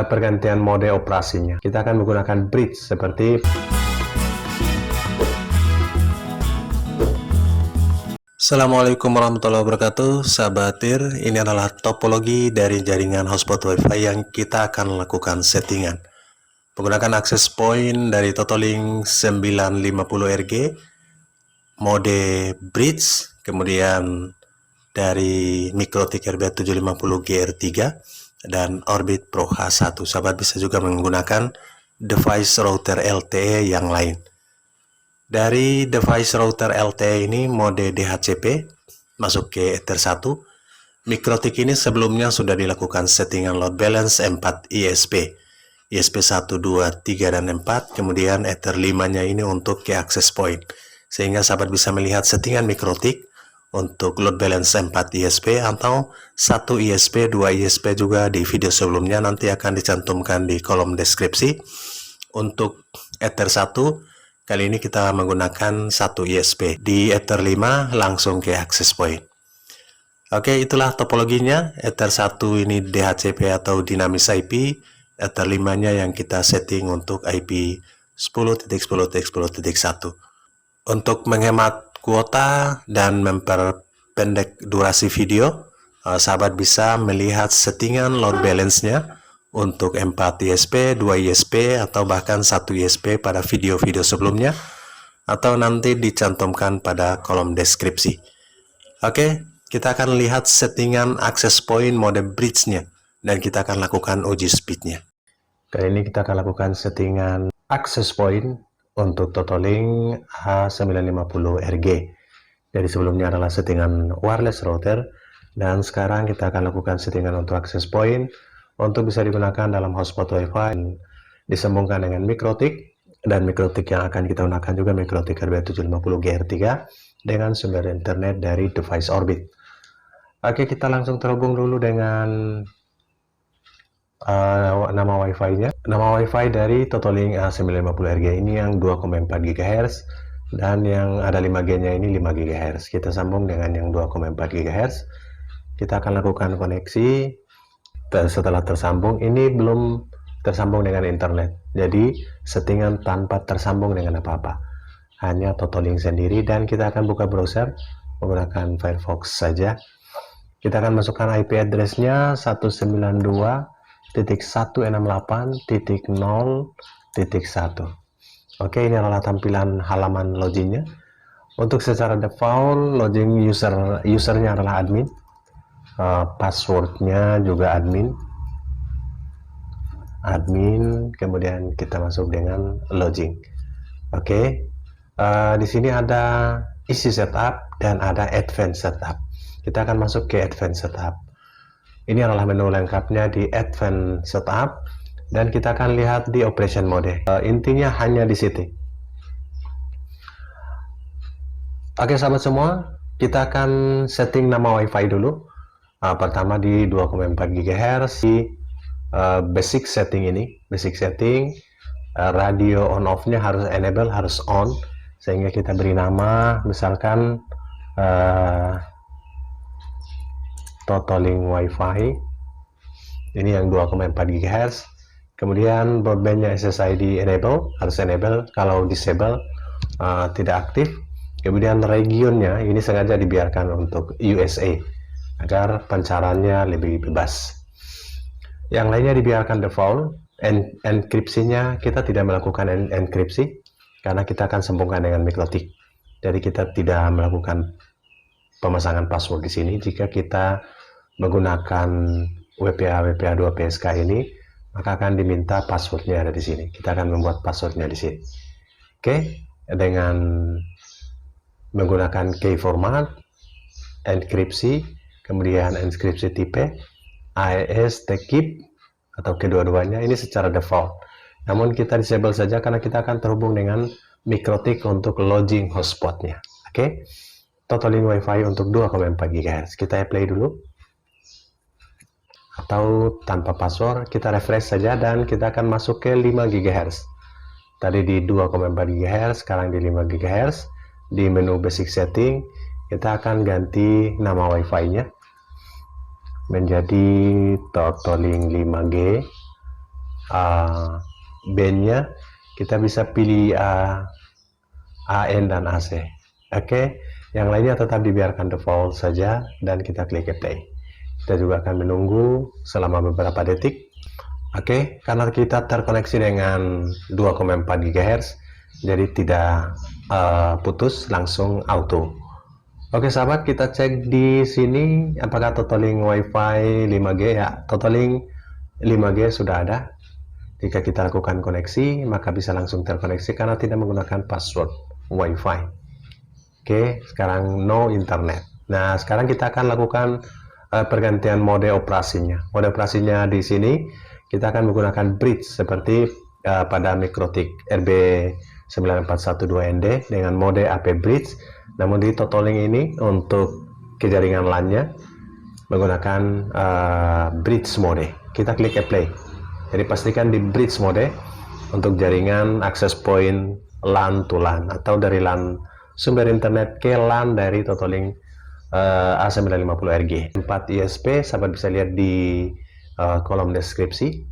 pergantian mode operasinya. Kita akan menggunakan bridge seperti Assalamualaikum warahmatullahi wabarakatuh, sahabat TIR. Ini adalah topologi dari jaringan hotspot WiFi yang kita akan lakukan settingan. Menggunakan access point dari Totalink 950RG, mode bridge, kemudian dari Mikrotik RB750GR3 dan Orbit Pro H1. Sahabat bisa juga menggunakan device router LTE yang lain. Dari device router LTE ini mode DHCP masuk ke Ether 1. Mikrotik ini sebelumnya sudah dilakukan settingan load balance 4 ISP 1, 2, 3, dan 4. Kemudian Ether 5-nya ini untuk ke access point. Sehingga sahabat bisa melihat settingan Mikrotik untuk load balance 4 ISP atau 1 ISP, 2 ISP juga di video sebelumnya. Nanti akan dicantumkan di kolom deskripsi. Untuk Ether 1, kali ini kita menggunakan 1 ISP. Di Ether 5 langsung ke access point. Oke, itulah topologinya. Ether 1 ini DHCP atau Dynamic IP. Ether 5-nya yang kita setting untuk IP 10.10.10.1. Untuk menghemat kuota dan memperpendek durasi video, sahabat bisa melihat settingan load balance-nya untuk 4 ISP, 2 ISP, atau bahkan 1 ISP pada video-video sebelumnya, atau nanti dicantumkan pada kolom deskripsi. Oke, kita akan lihat settingan access point mode bridge-nya, dan kita akan lakukan uji speed-nya. Kali ini kita akan lakukan settingan access point untuk Totalink H950RG. Jadi sebelumnya adalah settingan wireless router, dan sekarang kita akan lakukan settingan untuk access point untuk bisa digunakan dalam hotspot WiFi, disambungkan dengan Mikrotik, dan Mikrotik yang akan kita gunakan juga Mikrotik RB750GR3 dengan sumber internet dari device Orbit. Oke, kita langsung terhubung dulu dengan nama WiFi-nya. Nama WiFi dari Totalink A950RG ini yang 2,4 GHz, dan yang ada 5G-nya ini 5 GHz. Kita sambung dengan yang 2,4 GHz. Kita akan lakukan koneksi. Setelah tersambung, ini belum tersambung dengan internet, jadi settingan tanpa tersambung dengan apa-apa, hanya Totalink sendiri. Dan kita akan buka browser menggunakan Firefox saja. Kita akan masukkan IP address-nya 192.168.0.1. Oke, ini adalah tampilan halaman login-nya. Untuk secara default login usernya adalah admin. Passwordnya juga admin, kemudian kita masuk dengan login. Oke, di sini ada easy setup dan ada advanced setup. Kita akan masuk ke advanced setup. Ini adalah menu lengkapnya di advanced setup, dan kita akan lihat di operation mode. Intinya hanya di situ. Oke, sahabat semua, kita akan setting nama WiFi dulu. Pertama di 2,4 GHz di basic setting ini. Basic setting, radio on off-nya harus enable, harus on, sehingga kita beri nama misalkan Totalink WiFi. Ini yang 2,4 GHz. Kemudian broadband-nya SSID enable, harus enable. Kalau disable tidak aktif. Kemudian regionnya ini sengaja dibiarkan untuk USA agar pancarannya lebih bebas. Yang lainnya dibiarkan default. Enkripsinya kita tidak melakukan enkripsi karena kita akan sambungkan dengan Mikrotik. Jadi kita tidak melakukan pemasangan password di sini. Jika kita menggunakan WPA 2 PSK ini, maka akan diminta passwordnya ada di sini. Kita akan membuat passwordnya di sini. Oke, dengan menggunakan key format, enkripsi, kemudian enkripsi tipe AES, TKIP, atau kedua-duanya ini secara default. Namun kita disable saja karena kita akan terhubung dengan Mikrotik untuk login hotspotnya. Oke, Totalink WiFi untuk 2,4 GHz. Kita apply dulu, atau tanpa password kita refresh saja, dan kita akan masuk ke 5 GHz. Tadi di 2,4 GHz, sekarang di 5 GHz. Di menu basic setting kita akan ganti nama WiFi-nya menjadi Totalink 5G bandnya, kita bisa pilih AM dan AC. Oke, yang lainnya tetap dibiarkan default saja dan kita klik play. Kita juga akan menunggu selama beberapa detik. Oke, karena kita terkoneksi dengan 2,4 GHz, jadi tidak putus, langsung auto. Oke sahabat, kita cek di sini apakah Totalink WiFi 5G ya. Totalink 5G sudah ada. Jika kita lakukan koneksi, maka bisa langsung terkoneksi karena tidak menggunakan password WiFi. Oke, sekarang no internet. Nah, sekarang kita akan lakukan pergantian mode operasinya. Mode operasinya di sini kita akan menggunakan bridge seperti pada Mikrotik RB9412ND dengan mode AP bridge. Namun di Totalink ini untuk ke jaringan LAN-nya menggunakan bridge mode. Kita klik apply. Jadi pastikan di bridge mode untuk jaringan access point LAN to LAN atau dari LAN sumber internet ke LAN dari Totalink A950RG 4 ISP. Sahabat bisa lihat di kolom deskripsi.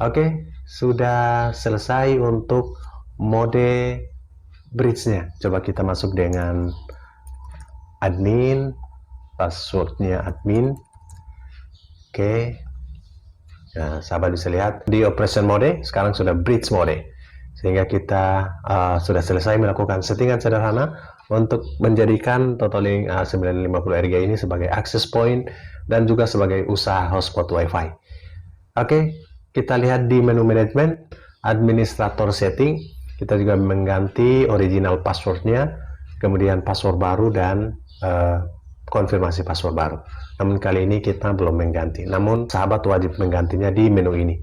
Oke, sudah selesai untuk mode bridge-nya. Coba kita masuk dengan admin, passwordnya admin. Oke, nah, sahabat bisa lihat di operation mode sekarang sudah bridge mode, sehingga kita sudah selesai melakukan settingan sederhana untuk menjadikan Totalink A950RG ini sebagai access point dan juga sebagai usaha hotspot WiFi. Oke, kita lihat di menu manajemen administrator setting. Kita juga mengganti original passwordnya, kemudian password baru dan konfirmasi password baru. Namun kali ini kita belum mengganti. Namun sahabat wajib menggantinya di menu ini,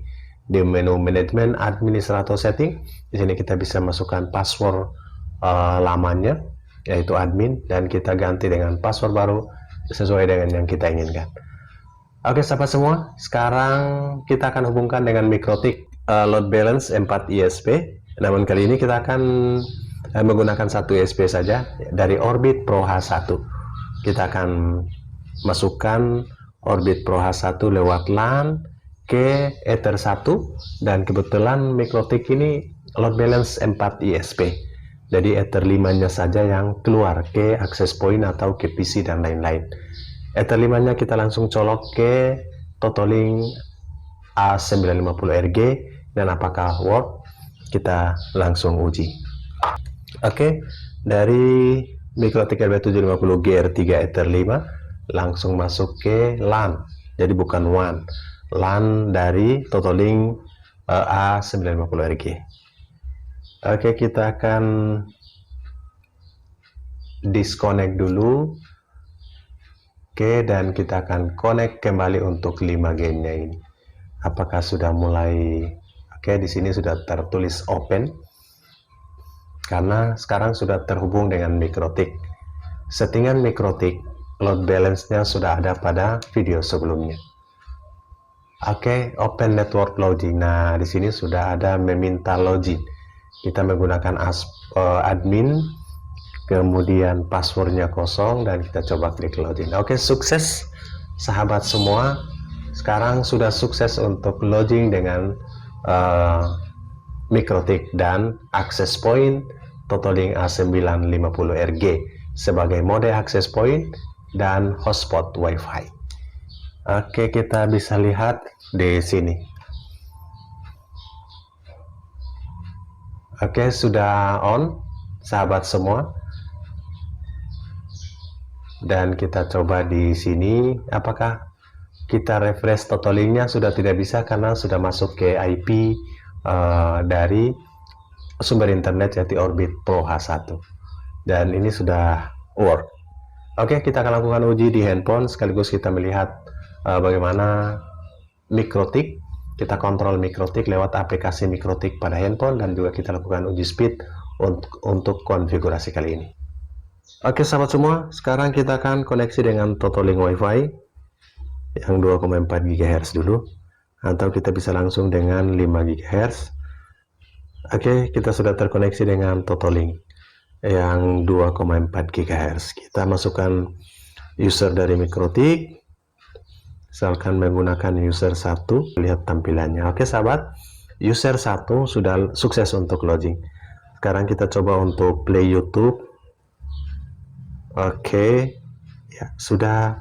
di menu manajemen administrator setting. Di sini kita bisa masukkan password lamanya, yaitu admin, dan kita ganti dengan password baru sesuai dengan yang kita inginkan. Oke sahabat semua, sekarang kita akan hubungkan dengan Mikrotik load balance 4 ISP. Namun kali ini kita akan menggunakan satu ISP saja dari Orbit Pro H1. Kita akan masukkan Orbit Pro H1 lewat LAN ke Ether 1, dan kebetulan Mikrotik ini load balance 4 ISP. Jadi Ether 5-nya saja yang keluar ke access point atau ke PC dan lain-lain. Ether 5-nya kita langsung colok ke Totalink A950RG, dan apakah work? Kita langsung uji. Oke, dari Mikrotik RB750 GR3 Ether 5 langsung masuk ke LAN. Jadi bukan WAN, LAN dari Totalink A950RG. Oke, kita akan disconnect dulu. Oke, dan kita akan connect kembali untuk 5G-nya ini. Apakah sudah mulai? Oke, di sini sudah tertulis open karena sekarang sudah terhubung dengan Mikrotik. Settingan Mikrotik load balance-nya sudah ada pada video sebelumnya. Oke, open network login. Nah, di sini sudah ada meminta login. Kita menggunakan admin, kemudian passwordnya kosong, dan kita coba klik login. Oke, sukses sahabat semua. Sekarang sudah sukses untuk login dengan Mikrotik dan access point Totalink A950RG sebagai mode access point dan hotspot WiFi. Oke, kita bisa lihat di sini. Oke, sudah on sahabat semua. Dan kita coba di sini apakah kita refresh Totalinknya. Sudah tidak bisa karena sudah masuk ke IP dari sumber internet yaitu Orbit Pro H1, dan ini sudah work. Oke, kita akan lakukan uji di handphone sekaligus kita melihat bagaimana Mikrotik. Kita kontrol Mikrotik lewat aplikasi Mikrotik pada handphone, dan juga kita lakukan uji speed untuk konfigurasi kali ini. Oke sahabat semua, sekarang kita akan koneksi dengan Totalink WiFi yang 2,4 GHz dulu, atau kita bisa langsung dengan 5 GHz. Oke, kita sudah terkoneksi dengan Totalink yang 2,4 GHz. Kita masukkan user dari Mikrotik, misalkan menggunakan user 1, lihat tampilannya. Oke sahabat, User 1 sudah sukses untuk login. Sekarang kita coba untuk play YouTube. Oke, ya sudah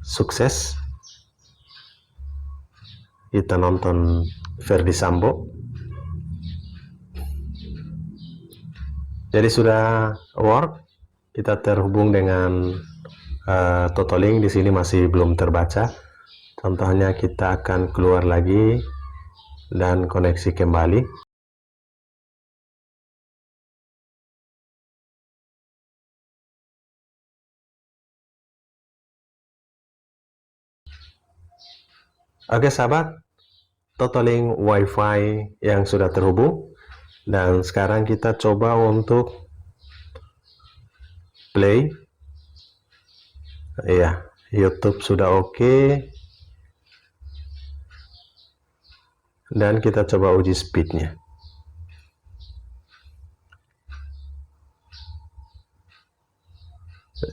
sukses. Kita nonton Ferdy Sambo. Jadi sudah work. Kita terhubung dengan Totolink. Di sini masih belum terbaca. Contohnya kita akan keluar lagi dan koneksi kembali. Oke sahabat, Totolink WiFi yang sudah terhubung, dan sekarang kita coba untuk play. Iya, YouTube sudah oke. Dan kita coba uji speednya.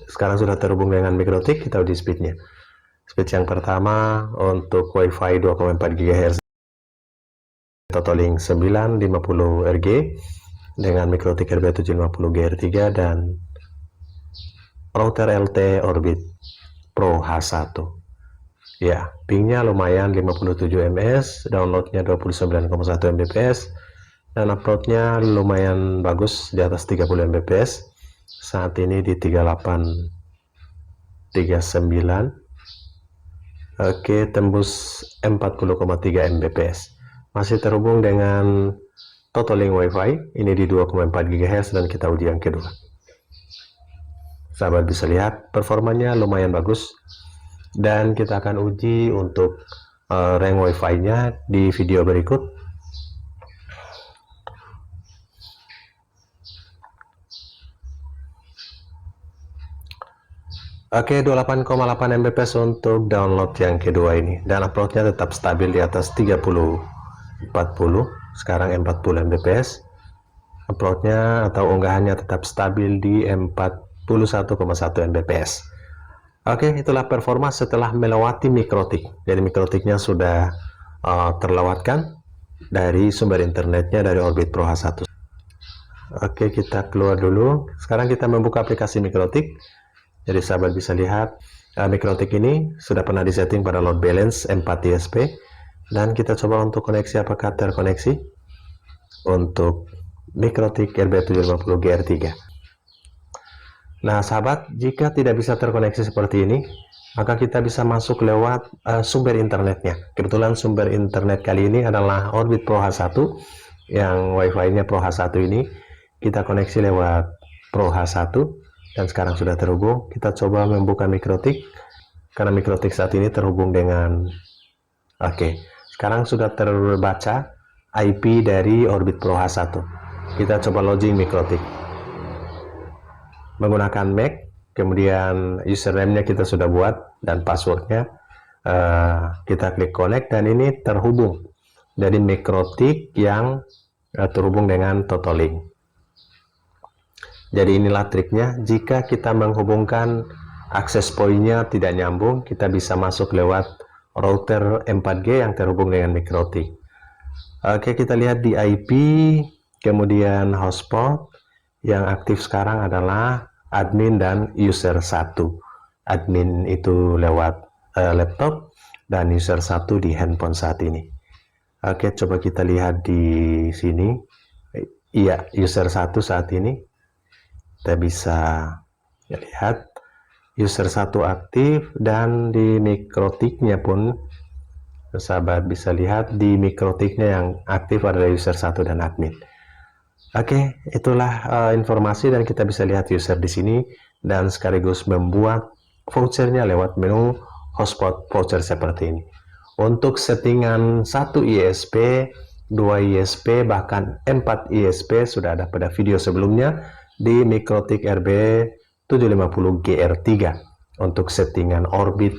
Sekarang sudah terhubung dengan Mikrotik, kita uji speednya. Speed yang pertama untuk WiFi 2,4 GHz Totolink 950 RG dengan Mikrotik RB 750 GR3 dan router LT Orbit Pro H1. Ya, pingnya lumayan 57 ms, downloadnya 29,1 Mbps, dan uploadnya lumayan bagus di atas 30 Mbps. Saat ini di 3839. Oke, tembus 40,3 Mbps. Masih terhubung dengan Totolink WiFi, ini di 2,4 GHz, dan kita uji yang kedua. Sahabat bisa lihat performanya lumayan bagus, dan kita akan uji untuk rank WiFi-nya di video berikut. Oke, 28,8 Mbps untuk download yang kedua ini, dan uploadnya tetap stabil di atas 30-40. Sekarang 40 Mbps. Uploadnya atau unggahannya tetap stabil di 41,1 Mbps. Oke, itulah performa setelah melewati Mikrotik. Jadi Mikrotiknya sudah terlewatkan dari sumber internetnya dari Orbit Pro H1. Oke, kita keluar dulu. Sekarang kita membuka aplikasi Mikrotik. Jadi sahabat bisa lihat Mikrotik ini sudah pernah disetting pada load balance 4 ISP. Dan kita coba untuk koneksi apakah terkoneksi untuk Mikrotik RB750 GR3. Nah sahabat, jika tidak bisa terkoneksi seperti ini, maka kita bisa masuk lewat sumber internetnya. Kebetulan sumber internet kali ini adalah Orbit Pro H1, yang WiFi-nya Pro H1 ini kita koneksi lewat Pro H1, dan sekarang sudah terhubung. Kita coba membuka Mikrotik, karena Mikrotik saat ini terhubung dengan sekarang sudah terbaca IP dari Orbit Pro H1. Kita coba login Mikrotik menggunakan Mac, kemudian username-nya kita sudah buat dan passwordnya. Kita klik connect, dan ini terhubung dari Mikrotik yang terhubung dengan Totolink. Jadi inilah triknya, jika kita menghubungkan akses point-nya tidak nyambung, kita bisa masuk lewat router 4G yang terhubung dengan Mikrotik. Oke, kita lihat di IP, kemudian hotspot yang aktif sekarang adalah admin dan user 1. Admin itu lewat laptop dan user 1 di handphone saat ini. Oke, coba kita lihat di sini. Iya, user 1 saat ini. Kita bisa lihat user 1 aktif, dan di Mikrotiknya pun sahabat bisa lihat di Mikrotiknya yang aktif adalah user 1 dan admin. Oke, itulah informasi, dan kita bisa lihat user di sini dan sekaligus membuat vouchernya lewat menu hotspot voucher seperti ini. Untuk settingan 1 ISP, 2 ISP, bahkan 4 ISP sudah ada pada video sebelumnya di Mikrotik RB 750 GR3. Untuk settingan Orbit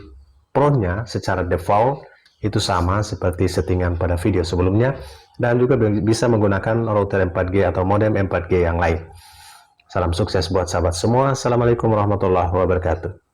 Pro-nya secara default itu sama seperti settingan pada video sebelumnya, dan juga bisa menggunakan router 4G atau modem 4G yang lain. Salam sukses buat sahabat semua. Assalamualaikum warahmatullahi wabarakatuh.